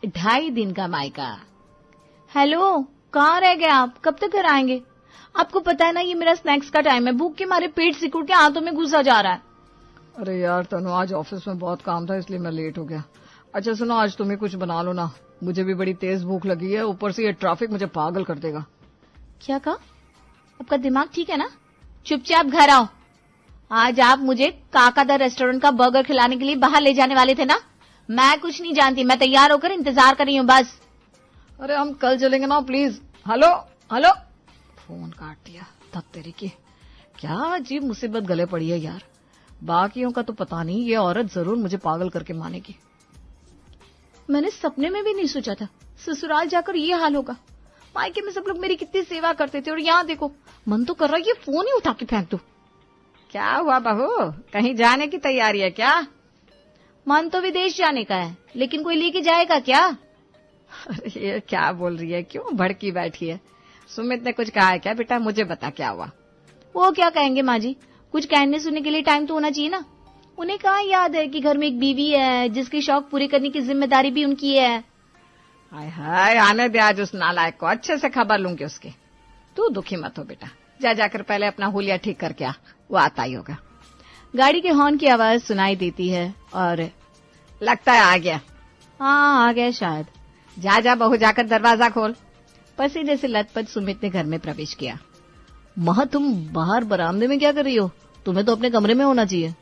2.5 दिन का मायका। हेलो, कहाँ रह गए आप? कब तक घर आएंगे? आपको पता है ना ये मेरा स्नैक्स का टाइम है। भूख के मारे पेट सिकुड़ के हाथों में घुसा जा रहा है। अरे यार तनु, आज ऑफिस में बहुत काम था इसलिए मैं लेट हो गया। अच्छा सुनो, आज तुम्हें कुछ बना लो ना, मुझे भी बड़ी तेज भूख लगी है। ऊपर से ये ट्रैफिक मुझे पागल कर देगा। क्या कहा? आपका दिमाग ठीक है ना? चुपचाप घर आओ। आज आप मुझे काकादा रेस्टोरेंट का बर्गर खिलाने के लिए बाहर ले जाने वाले थे ना? मैं कुछ नहीं जानती, मैं तैयार होकर इंतजार कर रही हूँ बस। अरे हम कल चलेंगे ना प्लीज। हेलो हेलो, फोन काट दिया। तब तेरी की क्या अजीब मुसीबत गले पड़ी है यार। बाकियों का तो पता नहीं, ये औरत जरूर मुझे पागल करके मानेगी। मैंने सपने में भी नहीं सोचा था ससुराल जाकर ये हाल होगा। मायके में सब लोग मेरी कितनी सेवा करते थे और यहाँ देखो, मन तो कर रहा है ये फोन ही उठा के फेंक दो। क्या हुआ बहू, कहीं जाने की तैयारी है क्या? मन तो विदेश जाने का है, लेकिन कोई लेके जाएगा क्या? अरे ये क्या बोल रही है, क्यों भड़की बैठी है? सुमित ने कुछ कहा है क्या बेटा? मुझे बता क्या हुआ। वो क्या कहेंगे माँ जी, कुछ कहने सुनने के लिए टाइम तो होना चाहिए ना। उन्हें कहाँ याद है कि घर में एक बीवी है जिसके शौक पूरे करने की जिम्मेदारी भी उनकी है। हाय हाय, आने दे आज उस नालायक को, अच्छे से खबर लूंगी उसकी। तू दुखी मत हो बेटा, जा जाकर पहले अपना हुलिया ठीक करके आ, वो आता ही होगा। गाड़ी के हॉर्न की आवाज सुनाई देती है और लगता है आ गया। हाँ आ गया शायद। जा जा बहू, जाकर दरवाजा खोल। पसीने से लथपथ सुमित ने घर में प्रवेश किया। माँ तुम बाहर बरामदे में क्या कर रही हो? तुम्हें तो अपने कमरे में होना चाहिए।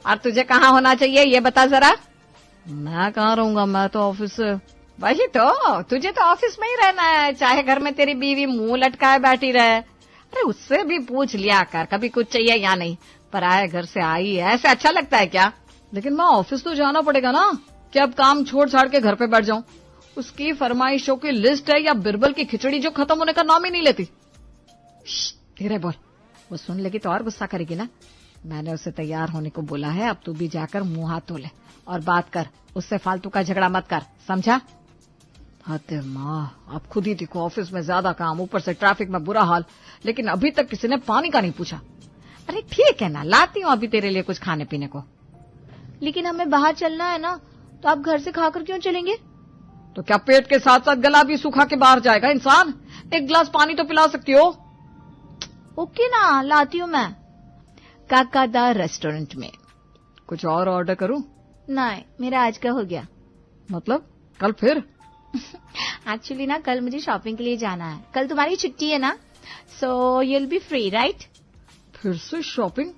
और तुझे कहाँ होना चाहिए ये बता जरा। मैं कहाँ रहूंगा, मैं तो ऑफिस। वही तो, तुझे तो ऑफिस में ही रहना है, चाहे घर में तेरी बीवी मुंह लटकाए बैठी रहे। अरे उससे भी पूछ लिया कर कभी कुछ चाहिए या नहीं। पराये घर से आई है, ऐसे अच्छा लगता है क्या? लेकिन मैं ऑफिस तो जाना पड़ेगा ना, कि अब काम छोड़ छाड़ के घर पे बैठ जाऊं। उसकी फरमाइशों की लिस्ट है या बिरबल की खिचड़ी जो खत्म होने का नाम ही नहीं लेती। धीरे बोल, वो सुन लेगी तो और गुस्सा करेगी ना। मैंने उसे तैयार होने को बोला है, अब तू भी जाकर मुंह हाथ धो ले और बात कर, उससे फालतू का झगड़ा मत कर, समझा? अरे माँ, आप खुद ही देखो, ऑफिस में ज्यादा काम, ऊपर से ट्रैफिक में बुरा हाल, लेकिन अभी तक किसी ने पानी का नहीं पूछा। अरे ठीक है ना, लाती हूँ अभी तेरे लिए कुछ खाने पीने को। लेकिन हमें बाहर चलना है ना, तो आप घर से खाकर क्यों चलेंगे? तो क्या पेट के साथ साथ गला भी सूखा के बाहर जाएगा इंसान? एक गिलास पानी तो पिला सकती हो। ओके ना, लाती हूँ मैं। काकादा रेस्टोरेंट में। कुछ और ऑर्डर करूं? नहीं, मेरा आज का हो गया। मतलब कल फिर? एक्चुअली ना कल मुझे शॉपिंग के लिए जाना है। कल तुम्हारी छुट्टी है ना, so you will be free right? फिर से shopping?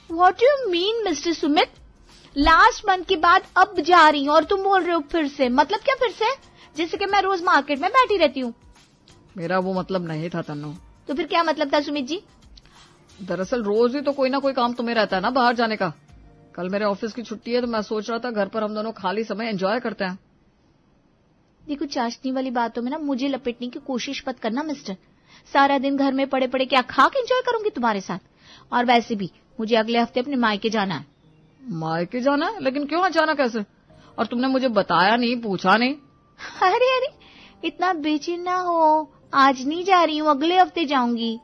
What you mean mister Sumit? Last month के बाद अब जा रही हूँ और तुम बोल रहे हो फिर से? मतलब क्या फिर से? जैसे कि मैं रोज मार्केट में बैठी रहती हूँ। मेरा वो मतलब नहीं था तन्नू। तो फिर क्या मतलब था सुमित जी? दरअसल रोज ही तो कोई ना कोई काम तुम्हें रहता है ना बाहर जाने का। कल मेरे ऑफिस की छुट्टी है तो मैं सोच रहा था घर पर हम दोनों खाली समय एंजॉय करते हैं। देखो, चाशनी वाली बातों में ना मुझे लपेटने की कोशिश मत करना मिस्टर। सारा दिन घर में पड़े पड़े क्या खा के एंजॉय करूंगी तुम्हारे साथ? और वैसे भी मुझे अगले हफ्ते अपने मायके जाना है। मायके जाना है? लेकिन क्यों अचानक ऐसे? और तुमने मुझे बताया नहीं, पूछा नहीं? अरे अरे, इतना बेचैन ना हो, आज नहीं जा रही हूँ, अगले हफ्ते जाऊंगी।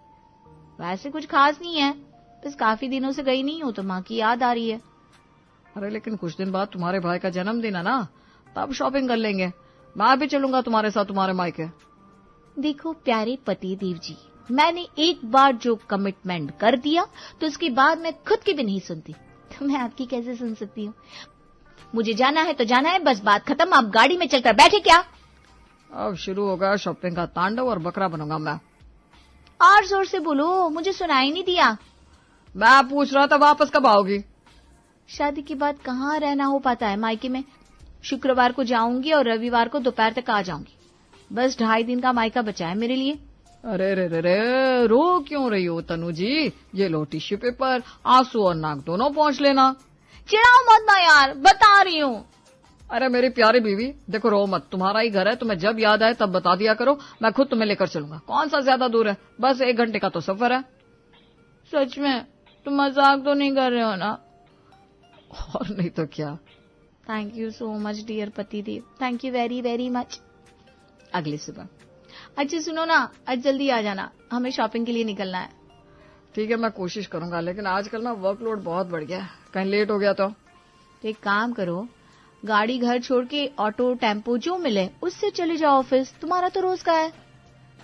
वैसे कुछ खास नहीं है, बस काफी दिनों से गई नहीं हूँ तो माँ की याद आ रही है। अरे लेकिन कुछ दिन बाद तुम्हारे भाई का जन्मदिन है ना, तब शॉपिंग कर लेंगे। मैं भी चलूंगा तुम्हारे साथ तुम्हारे मायके। देखो प्यारे पति देव जी, मैंने एक बार जो कमिटमेंट कर दिया तो उसके बाद मैं खुद की भी नहीं सुनती, तो मैं आपकी कैसे सुन सकती हूँ? मुझे जाना है तो जाना है, बस बात खत्म। आप गाड़ी में चलकर बैठे क्या? अब शुरू होगा शॉपिंग का तांडव और बकरा बनूंगा मैं। और जोर से बोलो, मुझे सुनाई नहीं दिया। मैं पूछ रहा था वापस कब आओगी? शादी के बाद कहाँ रहना हो पाता है मायके में। शुक्रवार को जाऊंगी और रविवार को दोपहर तक आ जाऊंगी। बस 2.5 दिन का मायका बचा है मेरे लिए। अरे रे रे रे, रो क्यों रही हो तनु जी? ये लो टिश्यू पेपर, आंसू और नाक दोनों पोंछ लेना। चिढ़ाओ मत ना यार, बता रही हूँ। अरे मेरी प्यारी बीवी, देखो रो मत, तुम्हारा ही घर है, तुम्हें जब याद आए तब बता दिया करो, मैं खुद तुम्हें लेकर चलूंगा। कौन सा ज्यादा दूर है, बस 1 घंटे का तो सफर है। सच में? तुम मजाक तो नहीं कर रहे हो ना? और नहीं तो क्या। Thank you so much dear पति देव, thank you very very much. अगली सुबह। अच्छा सुनो ना, आज जल्दी आ जाना, हमें शॉपिंग के लिए निकलना है। ठीक है, मैं कोशिश करूंगा, लेकिन आजकल ना वर्कलोड बहुत बढ़ गया है, कहीं लेट हो गया तो। एक काम करो, गाड़ी घर छोड़ के ऑटो टेम्पो जो मिले उससे चले जाओ ऑफिस, तुम्हारा तो रोज का है।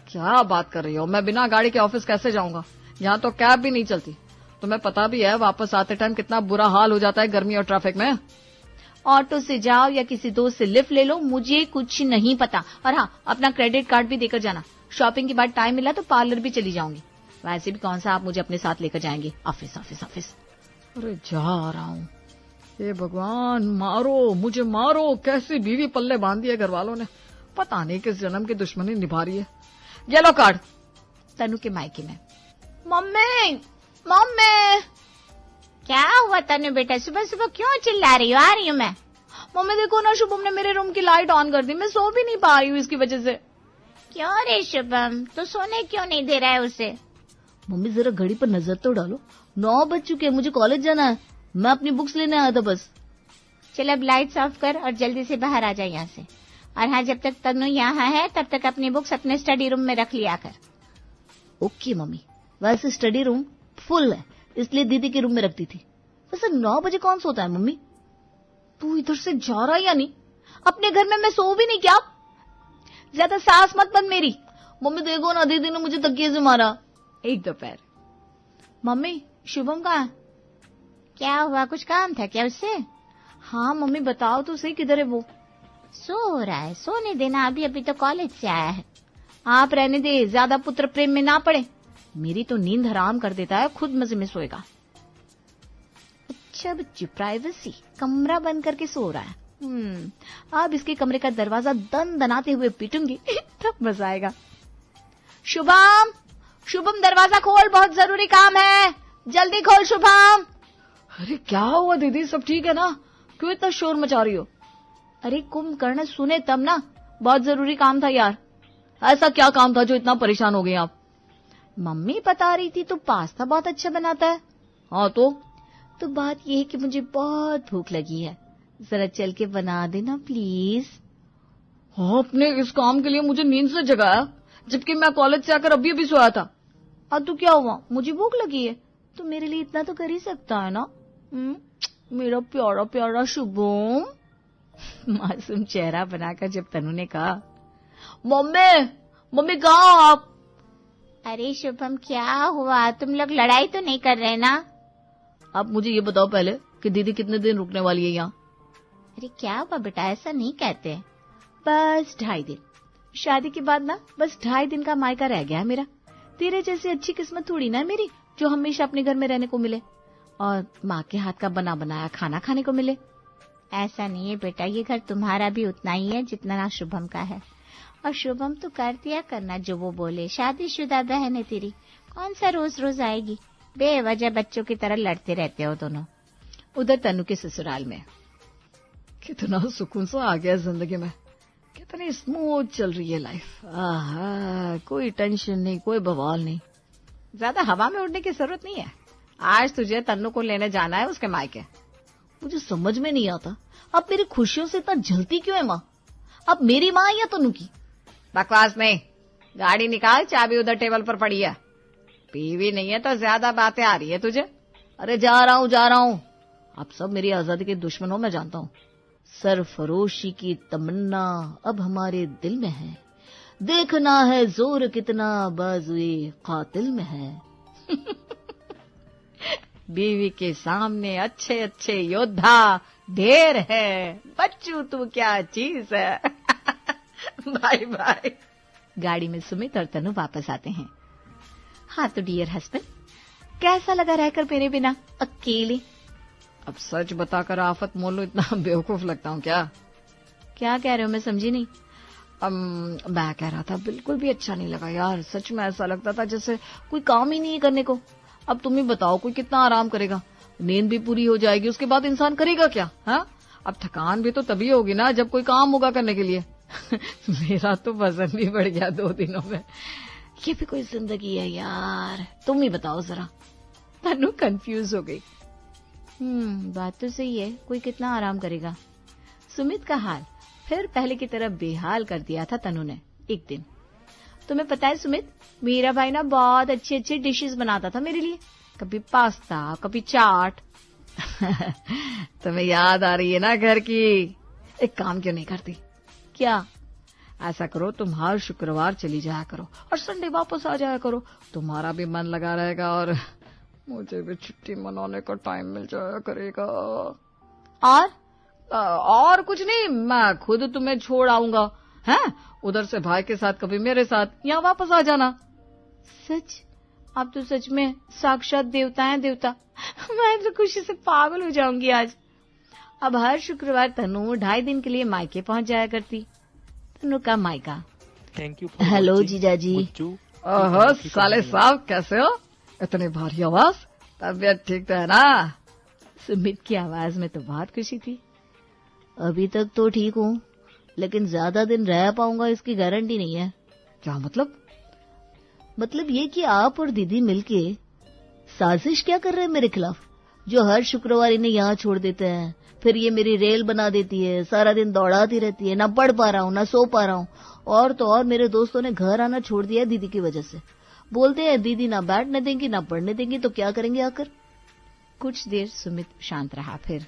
क्या बात कर रही हो, मैं बिना गाड़ी के ऑफिस कैसे जाऊंगा? यहाँ तो कैब भी नहीं चलती। तुम्हें पता भी है वापस आते टाइम कितना बुरा हाल हो जाता है गर्मी और ट्रैफिक में। ऑटो से जाओ या किसी दोस्त से लिफ्ट ले लो, मुझे कुछ नहीं पता। और हाँ, अपना क्रेडिट कार्ड भी देकर जाना। शॉपिंग के बाद टाइम मिला तो पार्लर भी चली जाऊंगी। वैसे भी कौन सा आप मुझे अपने साथ लेकर जाएंगे ऑफिस ऑफिस ऑफिस। अरे जा रहा हूँ। हे भगवान, मारो मुझे मारो, कैसी बीवी पल्ले बांध दी है घर वालों ने। पता नहीं किस जन्म की दुश्मनी निभा रही है। ये लो कार्ड। तनु के मायके में। Mummy mummy. क्या हुआ तनु बेटा, सुबह सुबह क्यों चिल्ला रही हो? आ रही हूँ मैं। मम्मी देखो ना, शुभम ने मेरे रूम की लाइट ऑन कर दी, मैं सो भी नहीं पा रही हूँ इसकी वजह से। क्यों रे शुभम, तो सोने क्यों नहीं दे रहा है उसे? मम्मी जरा घड़ी पर नजर तो डालो, 9 बज चुके हैं, मुझे कॉलेज जाना है। मैं अपनी बुक्स लेने आया था बस। चल अब लाइट्स ऑफ कर और जल्दी से बाहर आ जाए यहाँ से। और हाँ, जब तक तनु यहाँ है तब तक अपनी बुक्स अपने स्टडी रूम में रख लिया कर। Okay mummy. वैसे स्टडी रूम फुल है, इसलिए दीदी के रूम में रखती थी। वैसे 9 बजे कौन सोता है मम्मी? तू इधर से जा रहा है या नहीं? अपने घर में मैं सो भी नहीं क्या? ज्यादा सास मत बन मेरी। मम्मी देखो ना, दीदी ने मुझे तकिए से मारा एक दोपहर। मम्मी शुभम कहाँ है? क्या हुआ, कुछ काम था क्या उससे? हाँ मम्मी बताओ तो सही, किधर है वो? सो रहा है, सोने देना, अभी अभी तो कॉलेज से आया है। आप रहने दे, ज्यादा पुत्र प्रेम में ना पड़े। मेरी तो नींद हराम कर देता है, खुद मजे में सोएगा। अच्छा बच्ची, प्राइवेसी, कमरा बंद करके सो रहा है। अब इसके कमरे का दरवाजा दन दनाते हुए पीटूंगी तब मजा आएगा। शुभम शुभम दरवाजा खोल, बहुत जरूरी काम है, जल्दी खोल शुभम। अरे क्या हुआ दीदी, सब ठीक है ना? क्यों इतना शोर मचा रही हो? अरे कुंभकर्ण सुने तब ना, बहुत जरूरी काम था यार। ऐसा क्या काम था जो इतना परेशान हो गए आप? मम्मी बता रही थी तो पास्ता बहुत अच्छा बनाता है। हाँ तो बात यह है कि मुझे बहुत भूख लगी है, जरा चल के बना देना प्लीज। आपने इस काम के लिए मुझे नींद से जगाया, जबकि मैं कॉलेज से आकर अभी अभी सोया था। अब तो क्या हुआ, मुझे भूख लगी है तो मेरे लिए इतना तो कर ही सकता है ना। मेरा प्यारा प्यारा शुभम। मासूम चेहरा बनाकर जब तनु ने कहा, मम्मी कहाँ हो आप? अरे शुभम क्या हुआ, तुम लोग लड़ाई तो नहीं कर रहे ना? आप मुझे ये बताओ पहले कि दीदी कितने दिन रुकने वाली है यहाँ? अरे क्या हुआ बेटा, ऐसा नहीं कहते। बस 2.5 दिन। शादी के बाद ना बस 2.5 दिन का मायका रह गया है मेरा। तेरे जैसी अच्छी किस्मत थोड़ी ना है मेरी जो हमेशा अपने घर में रहने को मिले और माँ के हाथ का बना बनाया खाना खाने को मिले। ऐसा नहीं है बेटा, ये घर तुम्हारा भी उतना ही है जितना ना शुभम का है। और शुभम तो कर दिया करना जो वो बोले, शादीशुदा बहन है तेरी, कौन सा रोज रोज आएगी? बेवजह बच्चों की तरह लड़ते रहते हो दोनों। उधर तनु के ससुराल में कितना सुकून सा आ गया जिंदगी में, कितनी स्मूथ चल रही है लाइफ। कोई टेंशन नहीं, कोई बवाल नहीं, ज्यादा हवा में उड़ने की जरूरत नहीं है। आज तुझे तन्नू को लेने जाना है उसके मायके। मुझे समझ में नहीं आता, अब मेरी खुशियों से इतना जलती क्यों है माँ? अब मेरी माँ या तन्नू की? बकवास नहीं, गाड़ी निकाल, चाबी उधर टेबल पर पड़ी है। बीवी नहीं है तो ज्यादा बातें आ रही है तुझे। अरे जा रहा हूँ। आप सब मेरी आजादी के दुश्मन हो, मैं जानता हूँ। सरफरोशी की तमन्ना अब हमारे दिल में है, देखना है जोर कितना बाजुए कातिल में है। बीवी के सामने अच्छे अच्छे योद्धा ढेर है, बच्चू तू क्या चीज है। Bye bye. गाड़ी में सुमित और तनु वापस आते हैं। हाँ तो डियर हस्बैंड, कैसा लगा रहकर मेरे बिना अकेले? अब सच बताकर आफत मोल लो, इतना बेवकूफ लगता हूँ क्या? क्या कह रहे हो, मैं समझी नहीं। मैं कह रहा था बिल्कुल भी अच्छा नहीं लगा यार, सच में ऐसा लगता था जैसे कोई काम ही नहीं है करने को। अब तुम ही बताओ, कोई कितना आराम करेगा? नींद भी पूरी हो जाएगी, उसके बाद इंसान करेगा क्या? हाँ, अब थकान भी तो तभी होगी ना जब कोई काम होगा करने के लिए। मेरा तो वजन भी बढ़ गया 2 दिनों में। ये भी कोई जिंदगी है यार, तुम ही बताओ जरा। तनु कंफ्यूज हो गई। बात तो सही है, कोई कितना आराम करेगा। सुमित का हाल फिर पहले की तरह बेहाल कर दिया था तनु ने एक दिन। तुम्हें पता है सुमित, मेरा भाई ना बहुत अच्छी अच्छी डिशेस बनाता था मेरे लिए, कभी पास्ता, कभी चाट। तुम्हें याद आ रही है ना घर की? एक काम क्यों नहीं करती? क्या? ऐसा करो, तुम हर शुक्रवार चली जाया करो और संडे वापस आ जाया करो। तुम्हारा भी मन लगा रहेगा और मुझे भी छुट्टी मनाने का टाइम मिल जाया करेगा। और कुछ नहीं, मैं खुद तुम्हें छोड़ आऊंगा। हैं? उधर से भाई के साथ, कभी मेरे साथ, यहाँ वापस आ जाना। सच? आप तो सच में साक्षात देवता हैं, देवता। मैं तो खुशी से पागल हो जाऊंगी आज। अब हर शुक्रवार तनु 2.5 दिन के लिए मायके पहुंच जाया करती। तनु का मायका। Thank you. हेलो जीजाजी। ओहो साले साहब, कैसे हो? इतनी भारी आवाज, तबीयत ठीक तो है ना? सुमित की आवाज में तो बहुत खुशी थी। अभी तक तो ठीक हूँ, लेकिन ज्यादा दिन रह पाऊंगा इसकी गारंटी नहीं है। क्या मतलब? मतलब ये कि आप और दीदी मिलके साजिश क्या कर रहे हैं मेरे खिलाफ, जो हर शुक्रवार इन्हें यहाँ छोड़ देते हैं, फिर ये मेरी रेल बना देती है, सारा दिन दौड़ाती रहती है, ना पढ़ पा रहा हूँ ना सो पा रहा हूँ। और तो और मेरे दोस्तों ने घर आना छोड़ दिया है दीदी की वजह से। बोलते हैं दीदी ना बैठने देंगी ना पढ़ने देंगी, तो क्या करेंगे आकर। कुछ देर सुमित शांत रहा, फिर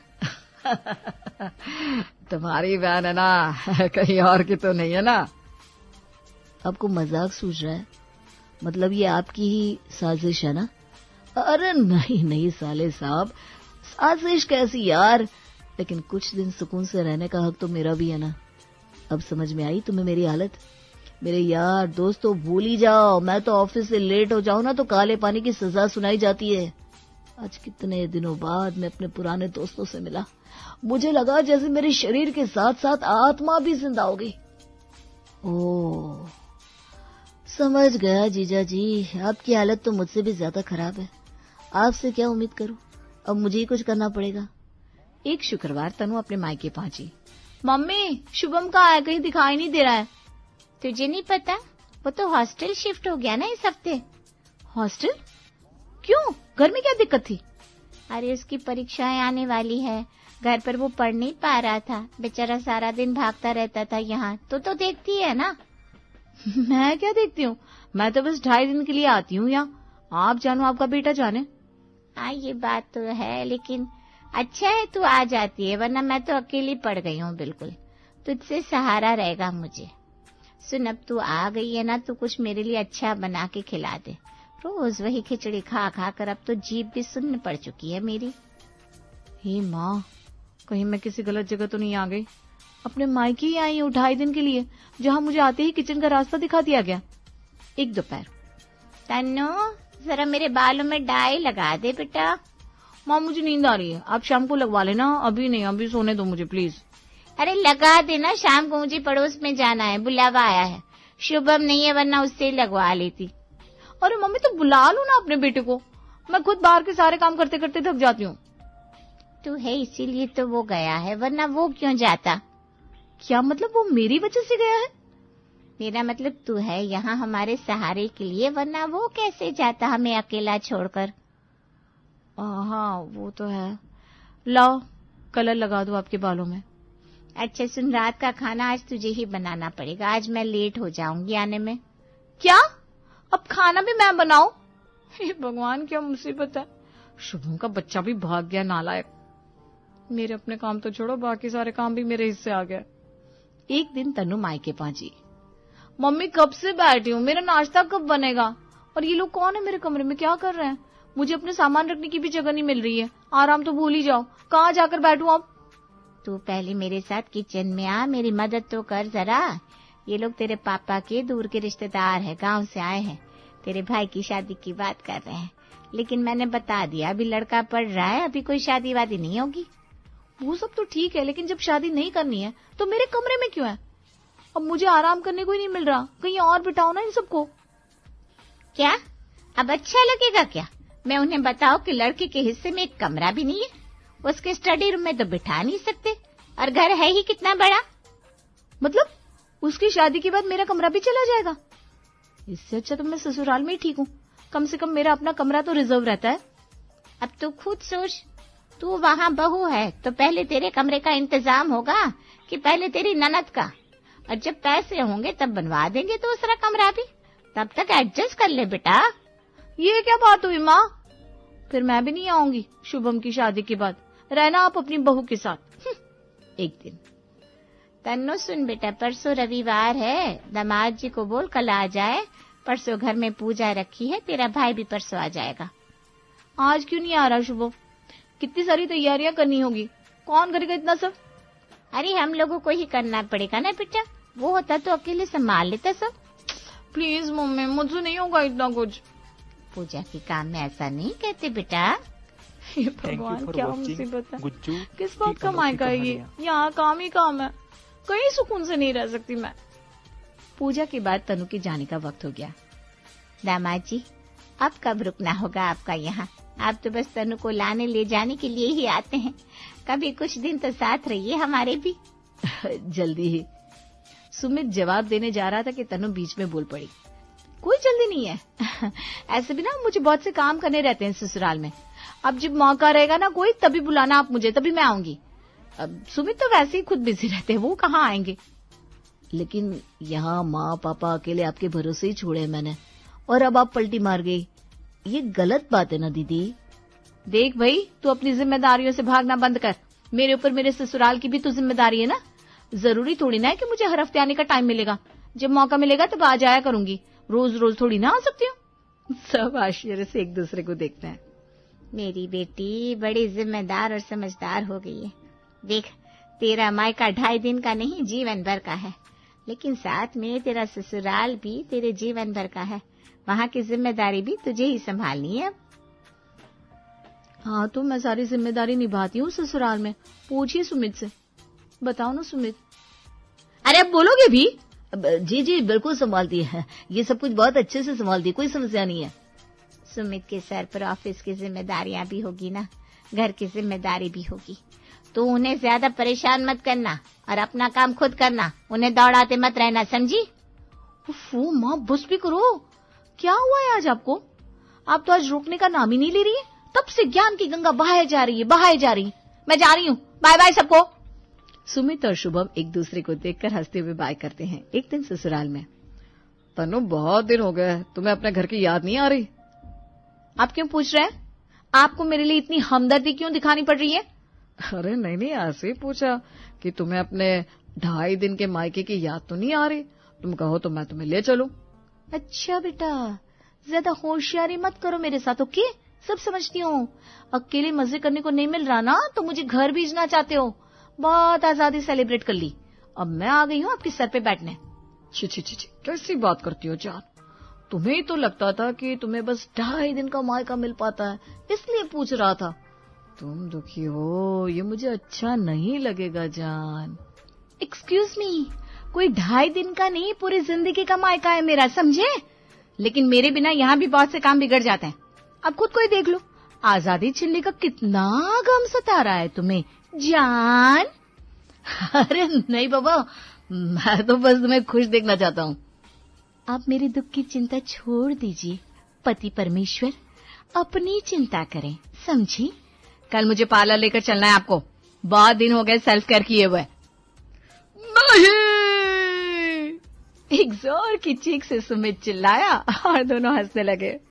तुम्हारी बहन है ना, कहीं और की तो नहीं है ना? आपको मजाक सूझ रहा है? मतलब ये आपकी ही साजिश है ना? अरे नहीं नहीं साले साहब, साजिश कैसी यार। लेकिन कुछ दिन सुकून से रहने का हक तो मेरा भी है ना। अब समझ में आई तुम्हें मेरी हालत? मेरे यार दोस्तों भूल ही जाओ, मैं तो ऑफिस से लेट हो जाऊं ना तो काले पानी की सजा सुनाई जाती है। आज कितने दिनों बाद मैं अपने पुराने दोस्तों से मिला, मुझे लगा जैसे मेरे शरीर के साथ साथ आत्मा भी जिंदा हो गई। ओह समझ गया जीजा जी, आपकी हालत तो मुझसे भी ज्यादा खराब है। आपसे क्या उम्मीद करूं, अब मुझे ही कुछ करना पड़ेगा। एक शुक्रवार तनु अपने मायके पहुंची। मम्मी शुभम कहाँ है, कहीं दिखाई नहीं दे रहा है। तुझे नहीं पता, वो तो हॉस्टल शिफ्ट हो गया ना इस हफ्ते। हॉस्टल? क्यों, घर में क्या दिक्कत थी? अरे उसकी परीक्षाएं आने वाली है, घर पर वो पढ़ नहीं पा रहा था, बेचारा सारा दिन भागता रहता था यहाँ। तो देखती है ना। मैं क्या देखती हूँ, मैं तो बस 2.5 दिन के लिए आती हूँ यहाँ। आप जानो आपका बेटा जाने। हाँ ये बात तो है, लेकिन अच्छा है तू आ जाती है, वरना मैं तो अकेली पड़ गई हूँ बिल्कुल। तुझसे सहारा रहेगा मुझे। सुन अब तू आ गई है ना, तो कुछ मेरे लिए अच्छा बना के खिला दे। रोज वही खिचड़ी खा खा कर अब तो जीभ भी सुन्न पड़ चुकी है मेरी। हे माँ, कहीं मैं किसी गलत जगह तो नहीं आ गई? अपने मायके ही आई हूँ 2.5 दिन के लिए, जहाँ मुझे आते ही किचन का रास्ता दिखा दिया गया। एक दोपहर। तन्नू जरा मेरे बालों में डाई लगा दे बेटा। माँ मुझे नींद आ रही है, आप शाम को लगवा लेना, अभी नहीं, अभी सोने दो मुझे प्लीज। अरे लगा देना, शाम को मुझे पड़ोस में जाना है, बुलावा आया है। शुभम नहीं है, वरना उससे ही लगवा लेती। अरे मम्मी तो बुला लो ना अपने बेटे को, मैं खुद बाहर के सारे काम करते करते थक जाती हूँ। तू है इसीलिए तो वो गया है, वरना वो क्यों जाता? क्या मतलब, वो मेरी वजह से गया है? मेरा मतलब तू है यहाँ हमारे सहारे के लिए, वरना वो कैसे जाता हमें अकेला छोड़कर। हाँ वो तो है। लाओ कलर लगा दो आपके बालों में। अच्छा सुन, रात का खाना आज तुझे ही बनाना पड़ेगा, आज मैं लेट हो जाऊंगी आने में। क्या, अब खाना भी मैं बनाऊं? हे भगवान क्या मुसीबत है। शुभम का बच्चा भी भाग गया, नालायक। मेरे अपने काम तो छोड़ो, बाकी सारे काम भी मेरे हिस्से आ गए। एक दिन तनु मायके पहुंची। मम्मी कब से बैठी हूँ, मेरा नाश्ता कब बनेगा? और ये लोग कौन है मेरे कमरे में, क्या कर रहे हैं? मुझे अपने सामान रखने की भी जगह नहीं मिल रही है, आराम तो भूल ही जाओ, कहाँ जाकर बैठूं अब? तू पहले मेरे साथ किचन में आ, मेरी मदद तो कर जरा। ये लोग तेरे पापा के दूर के रिश्तेदार हैं, गांव से आए हैं, तेरे भाई की शादी की बात कर रहे हैं। लेकिन मैंने बता दिया अभी लड़का पढ़ रहा है, अभी कोई शादी वादी नहीं होगी। वो सब तो ठीक है, लेकिन जब शादी नहीं करनी है तो मेरे कमरे में क्यों है? अब मुझे आराम करने को ही नहीं मिल रहा, कहीं और बिठाओ ना इन सबको। क्या अब अच्छा लगेगा क्या? मैं उन्हें बताओ कि लड़के के हिस्से में एक कमरा भी नहीं है, उसके स्टडी रूम में तो बिठा नहीं सकते, और घर है ही कितना बड़ा। मतलब उसकी शादी के बाद मेरा कमरा भी चला जाएगा? इससे अच्छा तो मैं ससुराल में ही ठीक हूँ, कम से कम मेरा अपना कमरा तो रिजर्व रहता है। अब तो खुद सोच, तू वहाँ बहू है तो पहले तेरे कमरे का इंतजाम होगा कि पहले तेरी ननद का? और जब पैसे होंगे तब बनवा देंगे दूसरा कमरा भी, तब तक एडजस्ट कर ले बेटा। ये क्या बात हुई माँ? फिर मैं भी नहीं आऊंगी शुभम की शादी के बाद, रहना आप अपनी बहू के साथ। एक दिन तन्नू सुन बेटा, परसों रविवार है, दामाद जी को बोल कल आ जाए। परसों घर में पूजा रखी है, तेरा भाई भी परसों आ जाएगा। आज क्यों नहीं आ रहा शुभम? कितनी सारी तैयारियां करनी होगी, कौन करेगा इतना सब? अरे हम लोगों को ही करना पड़ेगा ना बेटा, वो होता तो अकेले संभाल लेता सब। प्लीज मम्मी, मुझसे नहीं होगा इतना कुछ। पूजा के काम में ऐसा नहीं कहते बेटा। ये भगवान, क्या मुसीबत है। गुज्जू किस बात का मायका है ये? यहाँ काम ही काम है, कहीं सुकून से नहीं रह सकती मैं। पूजा के बाद तनु के जाने का वक्त हो गया। दामाद जी, अब कब रुकना होगा आपका यहाँ? आप तो बस तनु को लाने ले जाने के लिए ही आते हैं, कभी कुछ दिन तो साथ रहिए हमारे भी। जल्दी ही। सुमित जवाब देने जा रहा था कि तनु बीच में बोल पड़ी, कोई जल्दी नहीं है। ऐसे भी ना मुझे बहुत से काम करने रहते हैं ससुराल में। अब जब मौका रहेगा ना कोई, तभी बुलाना आप मुझे, तभी मैं आऊंगी। अब सुमित तो वैसे ही खुद बिजी रहते हैं, वो कहाँ आएंगे। लेकिन यहाँ माँ पापा अकेले आपके भरोसे ही छोड़े मैंने, और अब आप पलटी मार गई, ये गलत बात है ना दीदी। देख भाई, तू अपनी जिम्मेदारियों से भागना बंद कर। मेरे ऊपर मेरे ससुराल की भी तो जिम्मेदारी है ना। जरूरी थोड़ी ना है कि मुझे हर हफ्ते आने का टाइम मिलेगा। जब मौका मिलेगा तब आ जाया करूंगी, रोज रोज थोड़ी ना आ सकती हूँ। सब आश्चर्य से एक दूसरे को देखते हैं। मेरी बेटी बड़ी जिम्मेदार और समझदार हो गई है। देख, तेरा मायका 2.5 दिन का नहीं, जीवन भर का है, लेकिन साथ में तेरा ससुराल भी तेरे जीवन भर का है। वहाँ की जिम्मेदारी भी तुझे ही संभालनी है। हाँ, तो मैं सारी जिम्मेदारी निभाती हूँ ससुराल में। पूछिए सुमित से। बताओ ना सुमित। अरे अब बोलोगे भी? जी जी बिल्कुल संभालती है, ये सब कुछ बहुत अच्छे से संभालती है, कोई समस्या नहीं है। सुमित के सर पर ऑफिस की जिम्मेदारियां भी होगी ना, घर की जिम्मेदारी भी होगी, तो उन्हें ज्यादा परेशान मत करना और अपना काम खुद करना, उन्हें दौड़ाते मत रहना, समझी? उफ़ माँ, बस भी करो। क्या हुआ है आज आपको? आप तो आज रोकने का नाम ही नहीं ले रही है। तब से ज्ञान की गंगा बहाए जा रही है, बहाए जा रही है। मैं जा रही हूँ, बाय बाय सबको। सुमित और शुभम एक दूसरे को देखकर हंसते हुए बाय करते हैं। एक दिन ससुराल में, तनु बहुत दिन हो गए, तुम्हें अपने घर की याद नहीं आ रही? आप क्यों पूछ रहे हैं? आपको मेरे लिए इतनी हमदर्दी क्यों दिखानी पड़ रही है? अरे नहीं नहीं, ऐसे ही पूछा कि तुम्हें अपने 2.5 दिन के मायके की याद तो नहीं आ रही। तुम कहो तो मैं तुम्हें ले चलूं। अच्छा बेटा, ज्यादा होशियारी मत करो मेरे साथ, ओके? सब समझती हूँ। अकेले मजे करने को नहीं मिल रहा ना, तो मुझे घर भेजना चाहते हो। बहुत आजादी सेलिब्रेट कर ली, अब मैं आ गई हूँ आपके सर पे बैठने। छी छी छी, कैसी बात करती हो जान। तुम्हें ही तो लगता था कि तुम्हें बस 2.5 दिन का मायका मिल पाता है, इसलिए पूछ रहा था। तुम दुखी हो, ये मुझे अच्छा नहीं लगेगा जान। एक्सक्यूज मी, कोई 2.5 दिन का नहीं, पूरी जिंदगी का मायका है मेरा, समझे? लेकिन मेरे बिना यहाँ भी बहुत से काम बिगड़ जाते हैं। अब खुद को ही देख लो, आजादी छीनने का कितना गम सता रहा है तुम्हें जान। अरे नहीं बाबा, मैं तो बस तुम्हें खुश देखना चाहता हूँ। आप मेरे दुख की चिंता छोड़ दीजिए, पति परमेश्वर अपनी चिंता करें, समझी? कल मुझे पार्लर लेकर चलना है आपको, बहुत दिन हो गए सेल्फ केयर किए हुए। नहीं! एक जोर की चीख से सुमित चिल्लाया और दोनों हंसने लगे।